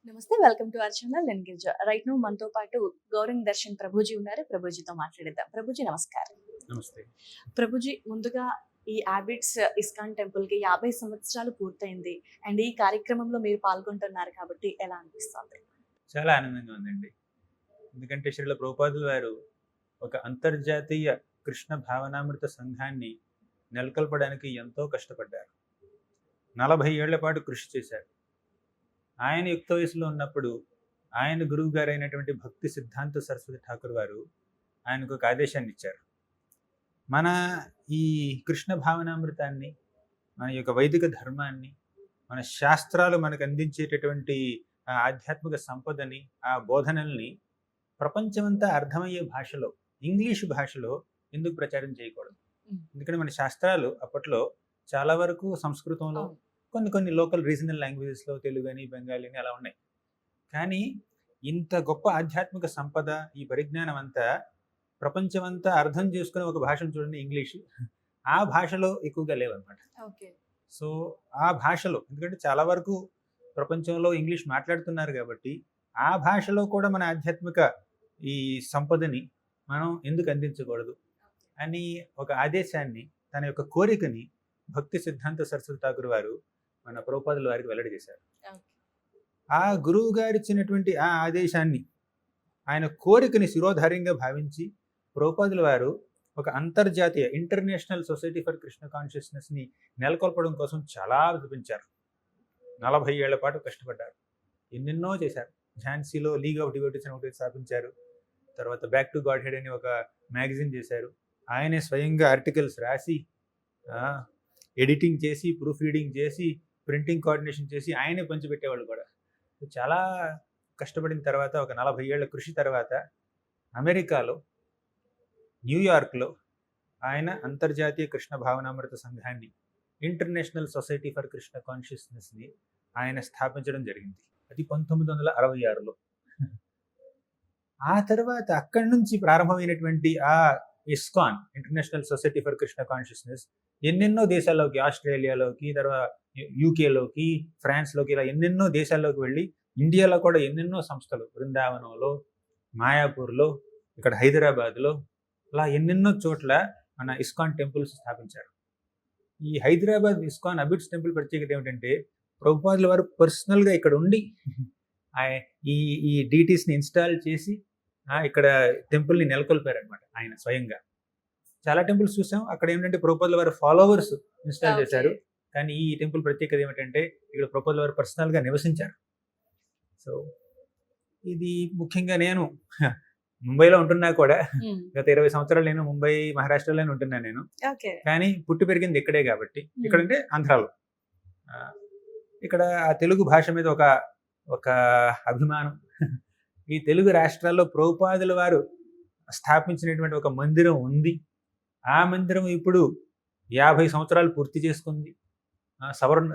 నమస్తే. Welcome to our channel. నేను Girija. Right now మనతో పాటు గౌరంగ్ దర్శన్ ప్రభుజీ ఉన్నారు. ప్రభుజీతో మాట్లాడేద్దాం. ప్రభుజీ నమస్కారం. నమస్తే. ప్రభుజీ ముందుగా ఈ హ్యాబిట్స్ ఇస్కాన్ టెంపుల్ కి 50 సంవత్సరాలు పూర్తయింది. అండ్ ఈ కార్యక్రమంలో మీరు పాల్గొంటున్నారు కాబట్టి ఎలా అనిపిస్తుంది? చాలా ఆనందంగా ఉందండి. ఎందుకంటే శ్రీల ప్రభుపాదుల వారు ఒక అంతర్జాతీయ కృష్ణ భావనామృత సంఘాన్ని నెలకొల్పడానికి ఎంతో కష్టపడ్డారు. 40 ఏళ్ల పాటు కృషి చేశారు. ఆయన యుక్త వయసులో ఉన్నప్పుడు ఆయన గురువు గారు అయినటువంటి భక్తి సిద్ధాంత సరస్వతి ఠాకూర్ వారు ఆయనకు ఒక ఆదేశాన్ని ఇచ్చారు. మన ఈ కృష్ణ భావనామృతాన్ని, మన యొక్క వైదిక ధర్మాన్ని, మన శాస్త్రాలు మనకు అందించేటటువంటి ఆధ్యాత్మిక సంపదని, ఆ బోధనల్ని ప్రపంచమంతా అర్థమయ్యే భాషలో, ఇంగ్లీషు భాషలో ఎందుకు ప్రచారం చేయకూడదు? ఎందుకంటే మన శాస్త్రాలు అప్పట్లో చాలా వరకు సంస్కృతంలో, కొన్ని లోకల్ రీజనల్ లాంగ్వేజెస్లో, తెలుగు అని, బెంగాలీ అని అలా ఉన్నాయి. కానీ ఇంత గొప్ప ఆధ్యాత్మిక సంపద, ఈ పరిజ్ఞానం అంతా ప్రపంచమంతా అర్థం చేసుకునే ఒక భాషను చూడండి, ఇంగ్లీషు. ఆ భాషలో ఎక్కువగా లేవన్నమాట. సో ఆ భాషలో, ఎందుకంటే చాలా వరకు ప్రపంచంలో ఇంగ్లీష్ మాట్లాడుతున్నారు కాబట్టి ఆ భాషలో కూడా మన ఆధ్యాత్మిక ఈ సంపదని మనం ఎందుకు అందించకూడదు అని ఒక ఆదేశాన్ని, తన యొక్క కోరికని భక్తి సిద్ధాంత సరస్వతి ఠాకూర్ వారు మన ప్రభుపాదుల వారికి వెల్లడి చేశారు. ఆ గురువు గారు ఇచ్చినటువంటి ఆ ఆదేశాన్ని, ఆయన కోరికని శిరోధార్యంగా భావించి ప్రభుపాదుల వారు ఒక అంతర్జాతీయ ఇంటర్నేషనల్ సొసైటీ ఫర్ కృష్ణ కాన్షియస్నెస్ని నెలకొల్పడం కోసం చాలా చూపించారు. 40 ఏళ్ల పాటు కష్టపడ్డారు, ఎన్నెన్నో చేశారు. ఝాన్సీలో లీగ్ ఆఫ్ డివోటీస్ అని ఒకటి స్థాపించారు. తర్వాత బ్యాక్ టు గాడ్ హెడ్ అని ఒక మ్యాగజైన్ చేశారు. ఆయనే స్వయంగా ఆర్టికల్స్ రాసి, ఎడిటింగ్ చేసి, ప్రూఫ్ రీడింగ్ చేసి, ప్రింటింగ్ కోఆర్డినేషన్ చేసి ఆయనే పంచిపెట్టేవాళ్ళు కూడా. చాలా కష్టపడిన తర్వాత, ఒక 40 ఏళ్ల కృషి తర్వాత అమెరికాలో, న్యూయార్క్లో ఆయన అంతర్జాతీయ కృష్ణ భావనామృత సంఘాన్ని, ఇంటర్నేషనల్ సొసైటీ ఫర్ కృష్ణ కాన్షియస్నెస్ని ఆయన స్థాపించడం జరిగింది. అది 1966లో. ఆ తర్వాత అక్కడి నుంచి ప్రారంభమైనటువంటి ఆ ISKCON, international society for Krishna consciousness, ఎన్నెన్నో దేశాల్లోకి, ఆస్ట్రేలియాలోకి, తర్వాత యూకేలోకి, ఫ్రాన్స్లోకి, ఇలా ఎన్నెన్నో దేశాల్లోకి వెళ్ళి, ఇండియాలో కూడా ఎన్నెన్నో సంస్థలు, బృందావనంలో, మాయాపూర్లో, ఇక్కడ హైదరాబాద్లో, ఇలా ఎన్నెన్నో చోట్ల మన ఇస్కాన్ టెంపుల్స్ స్థాపించారు. ఈ హైదరాబాద్ ఇస్కాన్ అబిడ్స్ టెంపుల్ ప్రత్యేకత ఏమిటంటే, ప్రభుపాదుల వారు పర్సనల్గా ఇక్కడ ఉండి ఈ డీటీస్ని ఇన్స్టాల్ చేసి ఇక్కడ టెంపుల్ని నెలకొల్పారనమాట ఆయన స్వయంగా. చాలా టెంపుల్స్ చూసాం, అక్కడ ఏంటంటే ప్రభుపాదుల వారు ఫాలోవర్స్ ఇన్స్టాల్ చేశారు. కానీ ఈ టెంపుల్ ప్రత్యేకత ఏమిటంటే, ఇక్కడ ప్రభుపాదుల వారు పర్సనల్గా నివసించారు. సో ఇది ముఖ్యంగా నేను ముంబైలో ఉంటున్నా కూడా, గత 20 సంవత్సరాలు నేను ముంబై, మహారాష్ట్రలోనే ఉంటున్నాను నేను. కానీ పుట్టి పెరిగింది ఇక్కడే కాబట్టి, ఇక్కడంటే ఆంధ్రాలో. ఇక్కడ ఆ తెలుగు భాష మీద ఒక అభిమానం. ఈ తెలుగు రాష్ట్రాల్లో ప్రభుపాదుల వారు స్థాపించినటువంటి ఒక మందిరం ఉంది. ఆ మందిరం ఇప్పుడు 50 సంవత్సరాలు పూర్తి చేసుకుంది.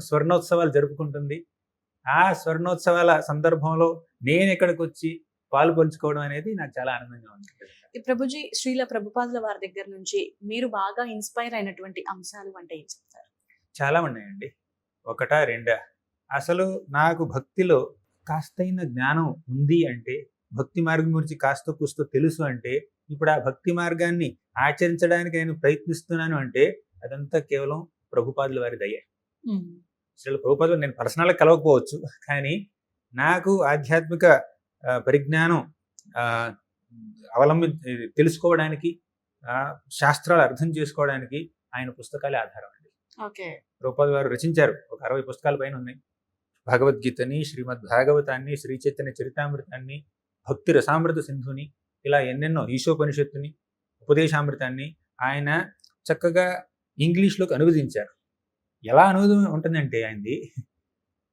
స్వర్ణోత్సవాలు జరుపుకుంటుంది. ఆ స్వర్ణోత్సవాల సందర్భంలో నేను ఇక్కడికి వచ్చి పాలు పంచుకోవడం అనేది నాకు చాలా ఆనందంగా ఉంది. ప్రభుజీ, శ్రీల ప్రభుపాదుల వారి దగ్గర నుంచి మీరు బాగా ఇన్స్పైర్ అయినటువంటి అంశాలు అంటే ఏం చెప్తారు? చాలా ఉన్నాయండి. ఒకటా రెండా? అసలు నాకు భక్తిలో కాస్తైన జ్ఞానం ఉంది అంటే, భక్తి మార్గం గురించి కాస్త కూస్తో తెలుసు అంటే, ఇప్పుడు ఆ భక్తి మార్గాన్ని ఆచరించడానికి నేను ప్రయత్నిస్తున్నాను అంటే, అదంతా కేవలం ప్రభుపాదుల వారి దయ. అసలు ప్రభుపాదులు నేను పర్సనల్గా కలవకపోవచ్చు, కానీ నాకు ఆధ్యాత్మిక పరిజ్ఞానం తెలుసుకోవడానికి, శాస్త్రాలు అర్థం చేసుకోవడానికి ఆయన పుస్తకాలే ఆధారం అండి. ప్రభుపాదుల వారు రచించారు, ఒక 60 పుస్తకాల పైన ఉన్నాయి. భగవద్గీతని, శ్రీమద్ భాగవతాన్ని, శ్రీ చైతన్య చరితామృతాన్ని, భక్తి రసామృత సింధుని, ఇలా ఎన్నెన్నో, ఈశోపనిషత్తుని, ఉపదేశామృతాన్ని ఆయన చక్కగా ఇంగ్లీష్లోకి అనువదించారు. ఎలా అనువాదం ఉంటుందంటే ఆయనది,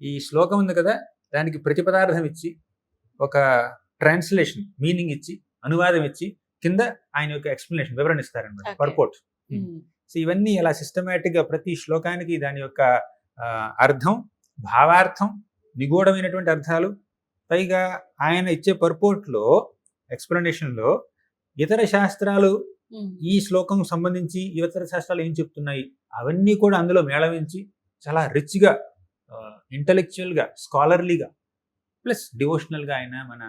ఈ శ్లోకం ఉంది కదా, దానికి ప్రతిపదార్థం ఇచ్చి, ఒక ట్రాన్స్లేషన్ మీనింగ్ ఇచ్చి, అనువాదం ఇచ్చి, కింద ఆయన యొక్క ఎక్స్ప్లెనేషన్, వివరణ ఇస్తారనమాట, పర్పోర్ట్. సో ఇవన్నీ ఇలా సిస్టమేటిక్గా ప్రతి శ్లోకానికి దాని యొక్క అర్థం, భావార్థం, నిగూఢమైనటువంటి అర్థాలు, పైగా ఆయన ఇచ్చే పర్పోర్ట్లో, ఎక్స్ప్లెనేషన్లో ఇతర శాస్త్రాలు ఈ శ్లోకం సంబంధించి ఇతర శాస్త్రాలు ఏం చెప్తున్నాయి అవన్నీ కూడా అందులో మేళవించి చాలా రిచ్గా, ఇంటలెక్చువల్గా, స్కాలర్లీగా ప్లస్ డివోషనల్గా ఆయన మన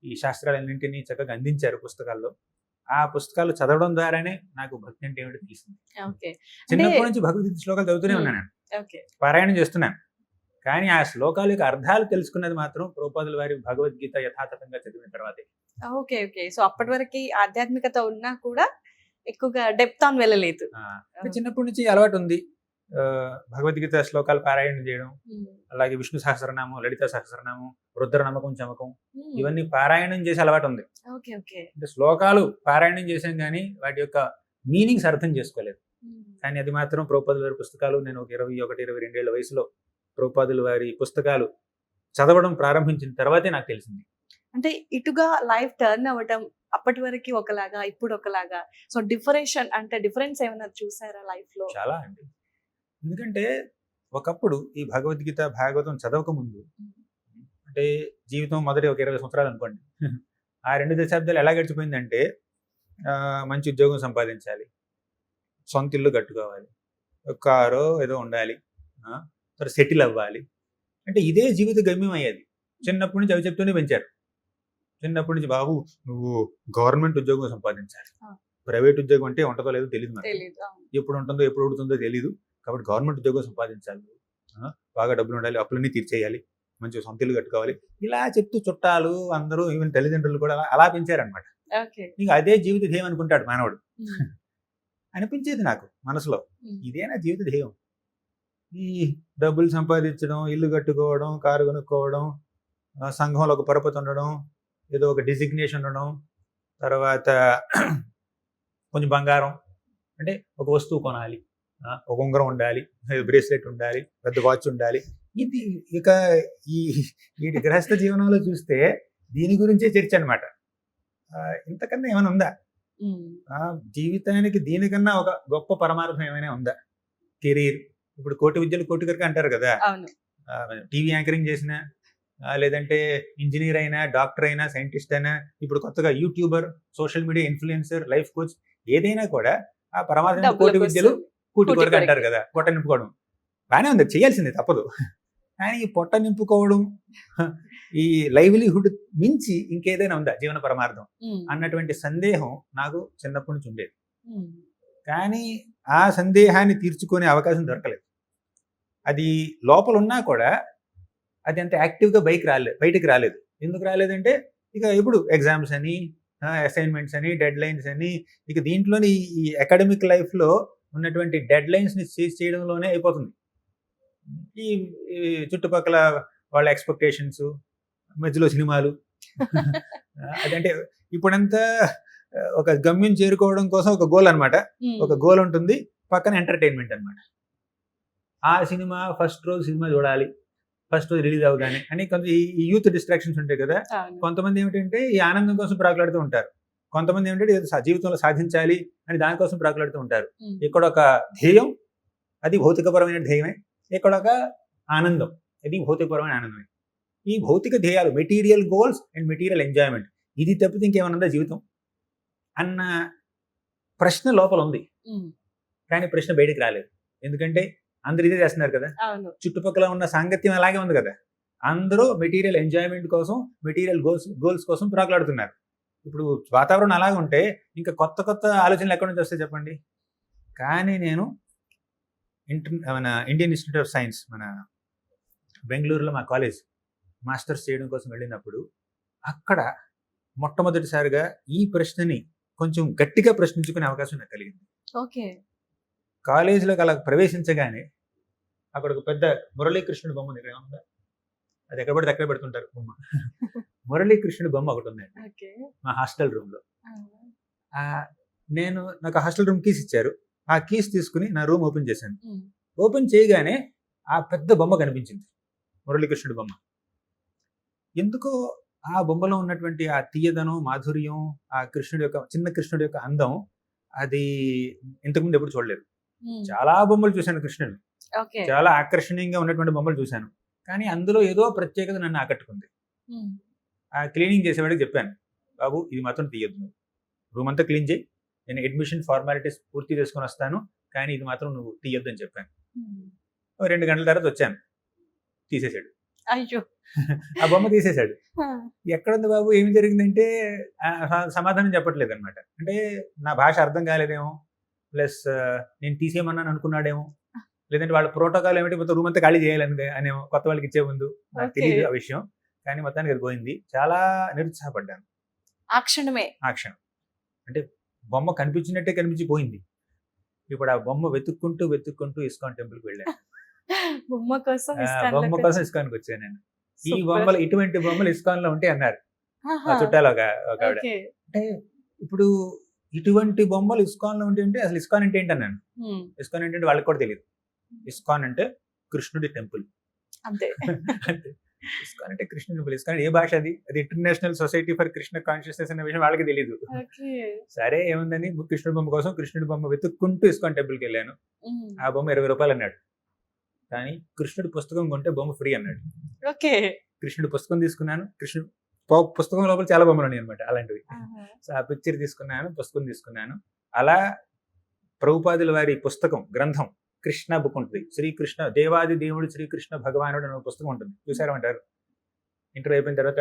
ఈ శాస్త్రాలన్నింటినీ చక్కగా అందించారు పుస్తకాల్లో. ఆ పుస్తకాలు చదవడం ద్వారానే నాకు భక్తి అంటే ఏమిటో తెలిసింది. ఓకే. అంటే చిన్నప్పటి నుంచి భగవద్గీత శ్లోకాలు చదువుతూనే హ్మ్. ఉన్నాను నేను. ఓకే. పారాయణం చేస్తున్నాను. కానీ ఆ శ్లోకాల యొక్క అర్థాలు తెలుసుకున్నది మాత్రం ప్రభుపాదుల వారి భగవద్గీత యథాతథంగా చదివిన తర్వాతే. ఓకే. ఓకే. సో అప్పటి వరకి ఆధ్యాత్మికత ఉన్నా కూడా ఎక్కువగా డెప్త్ ఆన్ వెళ్ళలేదు. అంటే చిన్నప్పటి నుంచి అలవాటు ఉంది. భగవద్గీత శ్లోకాలు పారాయణం చేయడం, హ్మ్. అలాగే విష్ణు సహస్రనామం, లలిత సహస్రనామం, రుద్ర నమకం చమకం హ్మ్. ఇవన్నీ పారాయణం చేసే అలవాటు ఉంది. ఓకే. ఓకే. అంటే శ్లోకాలు పారాయణం చేశాం కానీ వాటి యొక్క మీనింగ్స్ అర్థం చేసుకోలేదు. హ్మ్. కానీ అది మాత్రం ప్రభుపాదుల వారి పుస్తకాలు నేను ఒక 21, 22 ఏళ్ల వయసులో ప్రభుపాదుల వారి పుస్తకాలు చదవడం ప్రారంభించిన తర్వాతే నాకు తెలిసింది. అంటే ఇటుగా లైఫ్ టర్న్ అవ్వటం అప్పటి వరకు ఒకలాగా, ఇప్పుడు ఒకలాగా. సో డిఫరెన్స్ ఏమైనా చూసారా లైఫ్‌లో? చాలా అండి. ఎందుకంటే ఒకప్పుడు ఈ భగవద్గీత, భాగవతం చదవక ముందు అంటే జీవితం మొదటి ఒక 20 సంవత్సరాలు అనుకోండి. ఆ 2 దశాబ్దాలు ఎలా గడిచిపోయిందంటే మంచి ఉద్యోగం సంపాదించాలి, సొంత ఇల్లు కట్టుకోవాలి, ఒక కారో ఏదో ఉండాలి, తర్వాత సెటిల్ అవ్వాలి. అంటే ఇదే జీవిత గమ్యం అయ్యేది. చిన్నప్పటి నుంచి అవి చెప్తూనే పెంచారు. చిన్నప్పటి నుంచి బాబు నువ్వు గవర్నమెంట్ ఉద్యోగం సంపాదించాలి, ప్రైవేట్ ఉద్యోగం అంటే ఉంటుందో లేదో తెలియదు మనకి, తెలీదు. అవును. ఎప్పుడు ఉంటుందో ఎప్పుడు ఉడుతుందో తెలియదు. కాబట్టి గవర్నమెంట్ ఉద్యోగం సంపాదించాలి, బాగా డబ్బులు ఉండాలి, అప్పులన్నీ తీర్చేయాలి, మంచిగా సొంత ఇల్లు కట్టుకోవాలి, ఇలా చెప్తూ చుట్టాలు అందరూ ఈవెన్ తల్లిదండ్రులు కూడా అలా పెంచారనమాట. ఓకే. నీకు అదే జీవిత ధ్యేయం అనుకుంటాడు మానవుడు. హ్మ్. అనిపించేది నాకు మనసులో, హ్మ్. ఇదేనా జీవిత ధ్యేయం? ఈ డబ్బులు సంపాదించడం, ఇల్లు కట్టుకోవడం, కారు కొనుక్కోవడం, సంఘంలో ఒక పరపతి ఉండడం, ఏదో ఒక డిజిగ్నేషన్ ఉండడం, తర్వాత కొంచెం బంగారం, అంటే ఒక వస్తువు కొనాలి, ఒక ఉంగరం ఉండాలి, బ్రేస్లెట్ ఉండాలి, పెద్ద వాచ్ ఉండాలి. ఇది ఇక ఈ వీటి గృహస్థ జీవనంలో చూస్తే దీని గురించే చర్చ అనమాట. ఇంతకన్నా ఏమైనా ఉందా? జీవితానికి దీనికన్నా ఒక గొప్ప పరమార్థం ఏమైనా ఉందా? కెరీర్, ఇప్పుడు కోటి విద్యలు కోటి కొరకు అంటారు కదా. అవును. టీవీ యాంకరింగ్ చేసిన, లేదంటే ఇంజనీర్ అయినా, డాక్టర్ అయినా, సైంటిస్ట్ అయినా, ఇప్పుడు కొత్తగా YouTuber, social media influencer, life coach, ఏదైనా కూడా ఆ పరమార్థం కోటి విద్యలు కూటి కొరకు అంటారు కదా. పొట్ట నింపుకోవడం బాగానే ఉంది, చేయాల్సిందే, తప్పదు. కానీ ఈ పొట్ట నింపుకోవడం, ఈ లైవ్లీహుడ్ మించి ఇంకేదైనా ఉందా జీవన పరమార్థం అన్నటువంటి సందేహం నాకు చిన్నప్పటి నుంచి ఉండేది. కానీ ఆ సందేహాన్ని తీర్చుకునే అవకాశం దొరకలేదు. అది లోపల ఉన్నా కూడా అది అంత యాక్టివ్గా బయటికి రాలేదు. ఎందుకు రాలేదంటే ఇక ఇప్పుడు ఎగ్జామ్స్ అని, అసైన్మెంట్స్ అని, డెడ్ లైన్స్ అని, ఇక దీంట్లోని ఈ అకాడమిక్ లైఫ్లో ఉన్నటువంటి డెడ్ లైన్స్ని చేజ్ చేయడంలోనే అయిపోతుంది. ఈ చుట్టుపక్కల వాళ్ళ ఎక్స్పెక్టేషన్స్, మధ్యలో సినిమాలు. అదంటే ఇప్పుడంతా ఒక గమ్యం చేరుకోవడం కోసం ఒక గోల్ అనమాట. ఒక గోల్ ఉంటుంది, పక్కన ఎంటర్టైన్మెంట్ అనమాట. ఆ సినిమా ఫస్ట్ రోజు సినిమా చూడాలి, ఫస్ట్ రోజు రిలీజ్ అవగానే అని కొంత ఈ యూత్ డిస్ట్రాక్షన్స్ ఉంటాయి కదా. కొంతమంది ఏమిటంటే ఈ ఆనందం కోసం ప్రాకులాడుతూ ఉంటారు, కొంతమంది ఏమిటంటే జీవితంలో సాధించాలి అని దానికోసం ప్రాకులాడుతూ ఉంటారు. ఇక్కడ ఒక ధ్యేయం, అది భౌతికపరమైన ధ్యేయమే. ఇక్కడ ఒక ఆనందం, ఇది భౌతికపరమైన ఆనందమే. ఈ భౌతిక ధ్యేయాలు, material goals and material enjoyment, ఇది తప్పితే ఇంకేమన్నా జీవితం అన్న ప్రశ్న లోపల ఉంది. కానీ ప్రశ్న బయటికి రాలేదు. ఎందుకంటే అందరు ఇదే చేస్తున్నారు కదా. చుట్టుపక్కల ఉన్న సాంగత్యం అలాగే ఉంది కదా. అందరూ మెటీరియల్ ఎంజాయ్మెంట్ కోసం, మెటీరియల్ గోల్స్ కోసం ప్రాకులాడుతున్నారు. ఇప్పుడు వాతావరణం అలాగే ఉంటే ఇంకా కొత్త కొత్త ఆలోచనలు ఎక్కడి నుంచి వస్తాయి చెప్పండి. కానీ నేను మన ఇండియన్ ఇన్స్టిట్యూట్ ఆఫ్ సైన్స్, మన బెంగళూరులో మా కాలేజ్ మాస్టర్స్ చేయడం కోసం వెళ్ళినప్పుడు అక్కడ మొట్టమొదటిసారిగా ఈ ప్రశ్నని కొంచెం గట్టిగా ప్రశ్నించుకునే అవకాశం నాకు కలిగింది. ఓకే. కాలేజీలోకి అలా ప్రవేశించగానే అక్కడ ఒక పెద్ద మురళీకృష్ణుడి బొమ్మ ఉంది. ఇక్కడ ఏమన్నా అది ఎక్కడ పడితే ఎక్కడ పెడుతుంటారు బొమ్మ. మురళీకృష్ణుడి బొమ్మ ఒకటి ఉందండి మా హాస్టల్ రూమ్లో. నాకు హాస్టల్ రూమ్ కీస్ ఇచ్చారు. ఆ కీస్ తీసుకుని నా రూమ్ ఓపెన్ చేశాను. ఓపెన్ చేయగానే ఆ పెద్ద బొమ్మ కనిపించింది, మురళీకృష్ణుడి బొమ్మ. ఎందుకో ఆ బొమ్మలో ఉన్నటువంటి ఆ తీయదనం, మాధుర్యం, ఆ చిన్న కృష్ణుడి యొక్క అందం, అది ఇంతకుముందు ఎప్పుడు చూడలేదు. చాలా బొమ్మలు చూశాను కృష్ణుడు, చాలా ఆకర్షణీయంగా ఉన్నటువంటి బొమ్మలు చూశాను. కానీ అందులో ఏదో ప్రత్యేకత నన్ను ఆకట్టుకుంది. ఆ క్లీనింగ్ చేసేవాడికి చెప్పాను, బాబు ఇది మాత్రం తీయద్దు, నువ్వు రూమ్ అంతా క్లీన్ చేయి, నేను అడ్మిషన్ ఫార్మాలిటీస్ పూర్తి చేసుకొని వస్తాను, కానీ ఇది మాత్రం నువ్వు తీయొద్దు అని చెప్పాను. 2 గంటల తర్వాత వచ్చాను, తీసేసాడు. అయ్యో! ఆ బొమ్మ తీసేశాడు. ఆ! ఎక్కడుంది బాబు ఏమి జరిగిందంటే సమాధానం చెప్పట్లేదు అనమాట. అంటే నా భాష అర్థం కాలేదేమో, ప్లస్ నేను తీసేయమన్నాను అనుకున్నాడేమో, లేదంటే వాళ్ళ ప్రోటోకాల్ ఏమిటి మొత్తం రూమ్ అంతా ఖాళీ చేయాలని అనేమో కొత్త వాళ్ళకి ఇచ్చే ముందు. నాకు ఓకే. తెలియదు ఆ విషయం. కానీ మొత్తానికి అది పోయింది. చాలా నిరుత్సాహపడ్డాను ఆ క్షణమే. ఆ క్షణం. అంటే బొమ్మ కనిపించినట్టే కనిపించిపోయింది. ఇప్పుడు ఆ బొమ్మ వెతుక్కుంటూ ఇస్కాన్ టెంపుల్‌కి వెళ్ళాను. బొమ్మ కోసం బొమ్మ ఇస్కాన్‌లోకి కోసం వచ్చి ఇస్కాన్‌కి వచ్చాను నేను. ఈ సూపర్. బొమ్మలు ఇటువంటి బొమ్మలు ఇస్కాన్‌లో ఉంటాయి అన్నారు. మా ఆహా! చుట్టాలు ఒక ఆవిడ. ఓకే. అంటే ఇప్పుడు ఇటువంటి బొమ్మలు ఇస్కాన్‌లో ఉంటాయంటే అసలు ఇస్కాన్ అంటే ఏంటన్నాను. హ్మ్. ఇస్కాన్ ఏంటంటే వాళ్ళకి కూడా తెలీదు. ఇస్కాన్ అంటే కృష్ణుడి టెంపుల్. అంతే. అంతే. ఇస్కాన్ అంటే కృష్ణుడి టెంపుల్. ఇస్కాన్ ఏ భాష అది? అది international society for Krishna consciousness అనే విషయం వాళ్ళకి తెలీదు. ఓకే. సరే ఏముందని కృష్ణుడి బొమ్మ కోసం కృష్ణుడి బొమ్మ వెతుక్కుంటూ ఇస్కాన్ టెంపుల్‌కి వెళ్ళాను. హ్మ్. ఆ బొమ్మ ₹20 అన్నాడు. కానీ కృష్ణుడి పుస్తకం కొంటే బొమ్మ ఫ్రీ అన్నాడు. ఓకే. కృష్ణుడి పుస్తకం తీసుకున్నాను. కృష్ణుడు పుస్తకం లోపల చాలా బొమ్మలు ఉన్నాయన్నమాట అలాంటివి. ఆహా! సో ఆ పిక్చర్ తీసుకున్నాను, పుస్తకం తీసుకున్నాను. అలా ప్రభుపాదుల వారి పుస్తకం, గ్రంథం కృష్ణ బుక్ ఉంటుంది. శ్రీకృష్ణ దేవాది దేవుడు శ్రీకృష్ణ భగవానుడు అనే పుస్తకం ఉంటుంది. చూసారంటారు. ఇంటర్వ్యూ అయిపోయిన తర్వాత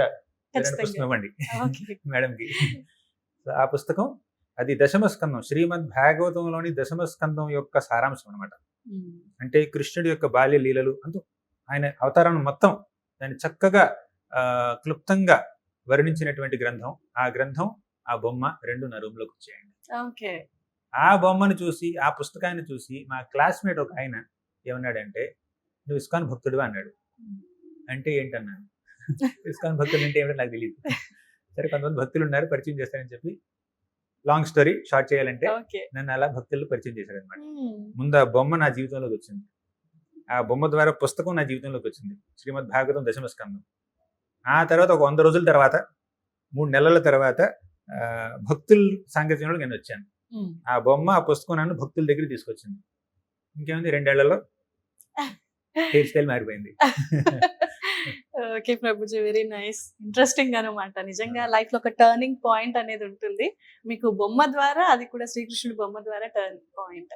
ఏదైనా పుస్తకం ఖచ్చితంగా. ఇవ్వండి ఓకే. మేడంకి. సో ఆ పుస్తకం అది దశమ స్కందం, శ్రీమద్ భాగవతంలోని దశమ స్కందం యొక్క సారాంశం అనమాట. హ్మ్. అంటే కృష్ణుడి యొక్క బాల్య లీలలు అంటూ ఆయన అవతారం మొత్తం దాన్ని చక్కగా క్లుప్తంగా వర్ణించినటువంటి గ్రంథం. ఆ గ్రంథం, ఆ బొమ్మ రెండు నా రూమ్లోకి వచ్చాయండి. ఓకే. ఆ బొమ్మను చూసి, ఆ పుస్తకాన్ని చూసి మా క్లాస్మేట్ ఒక ఆయన ఏమన్నాడంటే, "నువ్వు ఇస్కాన్ భక్తుడివా?" అన్నాడు. హ్మ్. అంటే ఏంటన్నాను. ఇస్కాన్ భక్తుడు అంటే ఏమిటో నాకు తెలియదు. సరే కొంతమంది భక్తులు ఉన్నారు పరిచయం చేస్తానని చెప్పి, లాంగ్ స్టోరీ షార్ట్ చేయాలంటే ఓకే. నన్ను అలా భక్తులు పరిచయం చేశాడనమాట. హ్మ్. ముందు ఆ బొమ్మ నా జీవితంలోకి వచ్చింది. ఆ బొమ్మ ద్వారా పుస్తకం నా జీవితంలోకి వచ్చింది. శ్రీమద్ భాగవతం దశమ స్కందం. ఆ తర్వాత ఒక 100 రోజుల తర్వాత 3 నెలల తర్వాత భక్తుల సాంగత్యంలోకి నేను వచ్చాను. హ్మ్. ఆ బొమ్మ, ఆ పుస్తకం నన్ను భక్తుల దగ్గరికి తీసుకొచ్చింది. ఇంకేముంది 2 ఏళ్లలో హెయిర్ స్టైల్ మారిపోయింది. Okay Prabhuji. Very nice. Interesting అనమాట. నిజంగా లైఫ్‌లో ఒక టర్నింగ్ పాయింట్ అనేది ఉంటుంది. మీకు బొమ్మ ద్వారా, అది కూడా శ్రీకృష్ణుడి బొమ్మ ద్వారా టర్నింగ్ పాయింట్.